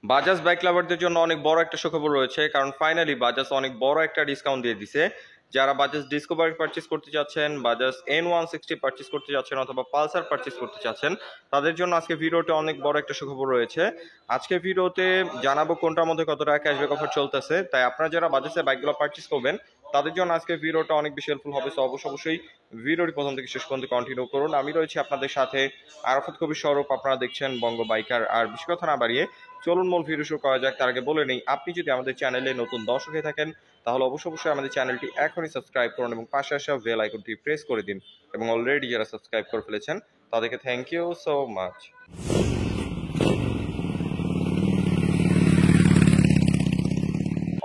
Bajaj bike লাভারদের জন্য অনেক বড় একটা সুখবর রয়েছে, কারণ ফাইনালি বাজাজ অনেক বড় একটা ডিসকাউন্ট দিয়ে দিছে। যারা বাজাজ ডিসকভার পারচেস করতে যাচ্ছেন, বাজাজ N160 পারচেস করতে যাচ্ছেন অথবা পালসার পারচেস করতে চাচ্ছেন, তাদের জন্য আজকে ভিডিওতে অনেক বড় একটা সুখবর রয়েছে। আজকে ভিডিওতে জানাবো কোনটার মধ্যে কত টাকা ক্যাশব্যাক অফার চলতেছে। তাই আপনারা যারা বাজাজের বাইকগুলো পারচেস করবেন তাদের জন্য আজকে ভিডিওটা অনেক বেশি হেল্পফুল হবে। সো অবশ্যই ভিডিওটি প্রথম থেকে শেষ পর্যন্ত কন্টিনিউ করুন। আমি রয়েছি আপনাদের সাথে আরাফাত কবির স্বরূপ, আপনারা দেখছেন বঙ্গ বাইকার। আর বেশি কথা না বাড়িয়ে চলুন মূল ভিডিও শুরু করা যাক। তার আগে বলে নেই, আপনি যদি আমাদের চ্যানেলে নতুন দর্শক হয়ে থাকেন তাহলে অবশ্যই আমাদের চ্যানেলটি এখনই সাবস্ক্রাইব করুন এবং পাশে আসা বেল আইকনটি প্রেস করে দিন। এবং অলরেডি যারা সাবস্ক্রাইব করে ফেলেছেন তাদেরকে thank you so much.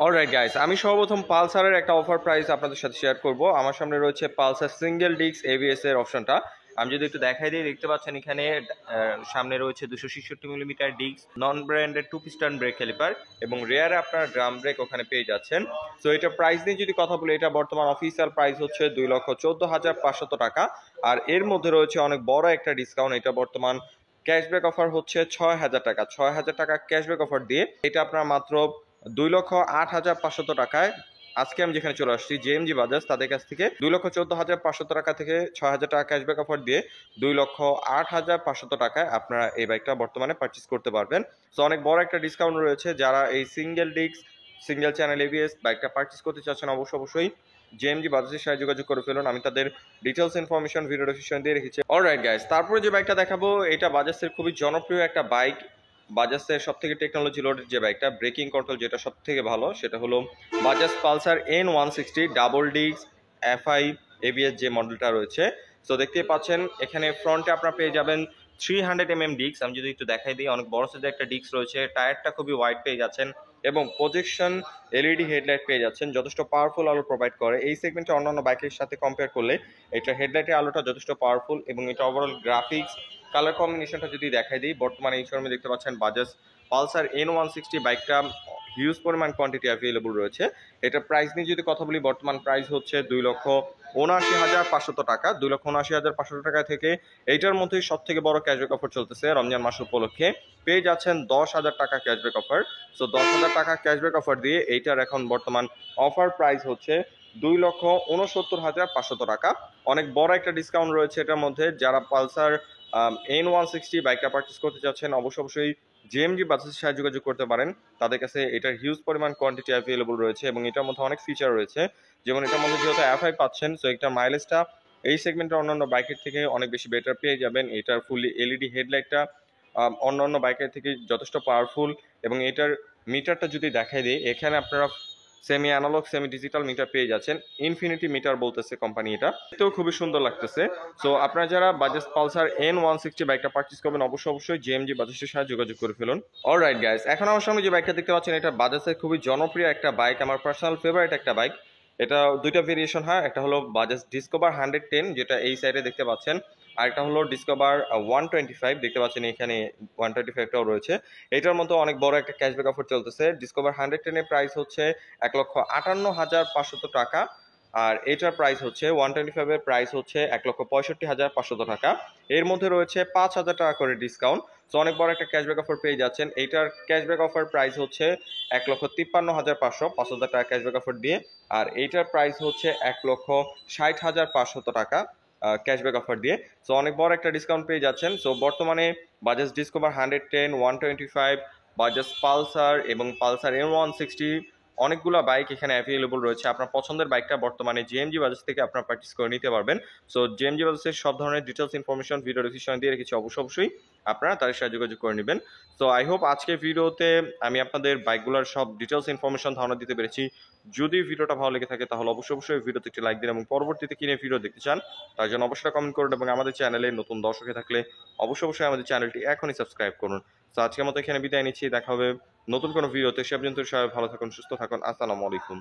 Alright guys, আমি সর্বপ্রথম পালসারের একটা অফার প্রাইস আপনাদের সাথে শেয়ার করব। আমার সামনে রয়েছে পালসার সিঙ্গেল ডিস্ক এবিএস এর অপশনটা। আমি যদি একটু দেখাই দিই, দেখতে পাচ্ছেন এখানে সামনে রয়েছে 266 millimetre disc, non branded 2 piston brake caliper এবং রেয়ারে আপনারা ড্রাম ব্রেক ওখানে পেয়ে যাচ্ছেন। সো এটা প্রাইস নিয়ে যদি কথা বলি, এটা বর্তমান অফিসিয়াল প্রাইস হচ্ছে 2,14,500 টাকা। আর এর মধ্যে রয়েছে অনেক বড় একটা ডিসকাউন্ট। এটা বর্তমান ক্যাশব্যাক অফার হচ্ছে 6,000 টাকা। 6,000 টাকা ক্যাশব্যাক অফার দিয়ে এটা আপনারা মাত্র 2,08,500 টাকায় আজকে আমি যেখানে চলে আসছি জেএমজি বাজাজ, তাদের কাছ থেকে 2,14,500 টাকা থেকে 6,000 টাকা ক্যাশব্যাক অফার দিয়ে 2,08,500 টাকায় আপনারা এই বাইকটা বর্তমানে পারচেস করতে পারবেন। সো অনেক বড় একটা ডিসকাউন্ট রয়েছে। যারা এই single disc single channel ABS বাইকটা পারচেস করতে চাচ্ছেন অবশ্যই জেএমজি বাজাজের সাথে যোগাযোগ করে ফেলুন। আমি তাদের ডিটেলস ইনফরমেশন ভিডিও ডেসক্রিপশন দিয়ে রেখেছি। অলরাইট গাইস, তারপরে যে বাইকটা দেখাবো এটা বাজাজের খুবই জনপ্রিয় একটা বাইক। বাজাজের সব থেকে টেকনোলজি লোডেড যে বাইকটা, ব্রেকিং কন্ট্রোল যেটা সব থেকে ভালো, সেটা হলো Bajaj Pulsar N160 double disc FI ABS যে মডেলটা রয়েছে। সো দেখতেই পাচ্ছেন এখানে ফ্রন্টে আপনারা পেয়ে যাবেন 300 ডিস্ক। আমি যদি একটু দেখাই দিই, অনেক বড় সাইজের একটা ডিস্ক রয়েছে। টায়ারটা খুবই ওয়াইড পেয়ে যাচ্ছেন এবং প্রজেকশন এলইডি হেডলাইট পেয়ে যাচ্ছেন, যথেষ্ট পাওয়ারফুল আলো প্রোভাইড করে। এই সেগমেন্টে অন্যান্য বাইকের সাথে কম্পেয়ার করলে এটা হেডলাইটের আলোটা যথেষ্ট পাওয়ারফুল এবং এটা ওভারঅল গ্রাফিক্স কালার কম্বিনেশনটা যদি দেখাই দিই, বর্তমানে এই শোরুমে দেখতে পাচ্ছেন বাজাজ পালসার N160 বাইকটা হিউজ পরিমাণ কোয়ান্টিটি অ্যাভেলেবল রয়েছে। এটার প্রাইস নিয়ে যদি কথা বলি, বর্তমান প্রাইস হচ্ছে 2,79,500 টাকা। 2,79,500 টাকা থেকে এইটার মধ্যেই সব থেকে বড় ক্যাশব্যাক অফার চলতেছে রমজান মাস উপলক্ষে। পেয়ে যাচ্ছেন 10,000 টাকা ক্যাশব্যাক অফার। সো 10,000 টাকা ক্যাশব্যাক অফার দিয়ে এইটার এখন বর্তমান অফার প্রাইস হচ্ছে 2,69,500 টাকা। অনেক বড় একটা ডিসকাউন্ট রয়েছে এটার মধ্যে। যারা পালসার N160 বাইকটা পারচেস করতে চাচ্ছেন অবশ্যই জেএমজি বাজাজের সাথে যোগাযোগ করতে পারেন। তাদের কাছে এটার হিউজ পরিমাণ কোয়ান্টিটি অ্যাভেলেবল রয়েছে এবং এটার মধ্যে অনেক ফিচার রয়েছে। যেমন এটার মধ্যে যেহেতু এফআই পাচ্ছেন, সো একটা মাইলেজটা এই সেগমেন্টের অন্যান্য বাইকের থেকে অনেক বেশি বেটার পেয়ে যাবেন। এটার ফুললি এলইডি হেডলাইটটা অন্যান্য বাইকের থেকে যথেষ্ট পাওয়ারফুল এবং এটার মিটারটা যদি দেখাই দিই, এখানে আপনারা semi analog semi digital meter পেয়ে যাচ্ছেন। ইনফিনিটি মিটার বলতেছে কোম্পানি, এটা এতেও খুবই সুন্দর লাগতেছে। সো আপনারা যারা বাজাজ পালসার N160 বাইকটা পারচেস করবেন অবশ্যই জেএমজি বাজাজের সাথে যোগাযোগ করে ফেলুন। অলরাইট গাইস, এখন আমার সামনে যে বাইকটা দেখতে পাচ্ছেন এটা বাজাজের খুবই জনপ্রিয় একটা বাইক, আমার পার্সোনাল ফেভারিট একটা বাইক। এটা দুইটা ভেরিয়েশন হয়, একটা হলো বাজাজ ডিসকভার 110 যেটা এই সাইডে দেখতে পাচ্ছেন, আরেকটা হলো ডিসকভার 125 দেখতে পাচ্ছেন এখানে 125টাও রয়েছে। এটার মধ্যে অনেক বড় একটা ক্যাশব্যাক অফার চলতেছে। ডিসকভার 110 এর প্রাইস হচ্ছে 1,58,500 টাকা। আর এটার প্রাইস হচ্ছে 125 এর প্রাইস হচ্ছে 1,65,500 টাকা। এর মধ্যে রয়েছে 5,000 টাকা করে ডিসকাউন্ট। সো অনেক বড় একটা ক্যাশব্যাক অফার পেয়ে যাচ্ছেন। এইটার ক্যাশব্যাক অফার প্রাইস হচ্ছে 1,53,500, 5,000 টাকা ক্যাশব্যাক অফার দিয়ে। আর এইটার প্রাইস হচ্ছে 1,60,500 টাকা ক্যাশব্যাক অফার দিয়ে। সো অনেক বড় একটা ডিসকাউন্ট পেয়ে যাচ্ছেন। সো বর্তমানে বাজাজ ডিসকভার 110, 125, বাজাজ পালসার এবং পালসার N160 অনেকগুলো বাইক এখানে অ্যাভেলেবল রয়েছে। আপনার পছন্দের বাইকটা বর্তমানে জেএমজি বাজাজ থেকে আপনারা পারচেস করে নিতে পারবেন। সো জেএমজি বাজাজের সব ধরনের ডিটেলস ইনফরমেশন ভিডিও ডিসক্রিপশনে দিয়ে রেখেছি, অবশ্যই আপনারা তাদের সাথে যোগাযোগ করে নেবেন। সো আই হোপ আজকের ভিডিওতে আমি আপনাদের বাইকগুলোর সব ডিটেলস ইনফরমেশন ধারণা দিতে পেরেছি। যদি ভিডিওটা ভালো লেগে থাকে তাহলে অবশ্যই ভিডিওতে একটি লাইক দিন এবং পরবর্তীতে কিনে ভিডিও দেখতে চান তার জন্য অবশ্যই কমেন্ট করুন এবং আমাদের চ্যানেলে নতুন দর্শক হয়ে থাকলে অবশ্যই আমাদের চ্যানেলটি এখনই সাবস্ক্রাইব করুন। তো আজকের মতো এখানে বিদায় নিচ্ছি, দেখা হবে নতুন কোনো ভিডিওতে। সে পর্যন্ত সবাই ভালো থাকুন, সুস্থ থাকুন। আসসালামু আলাইকুম।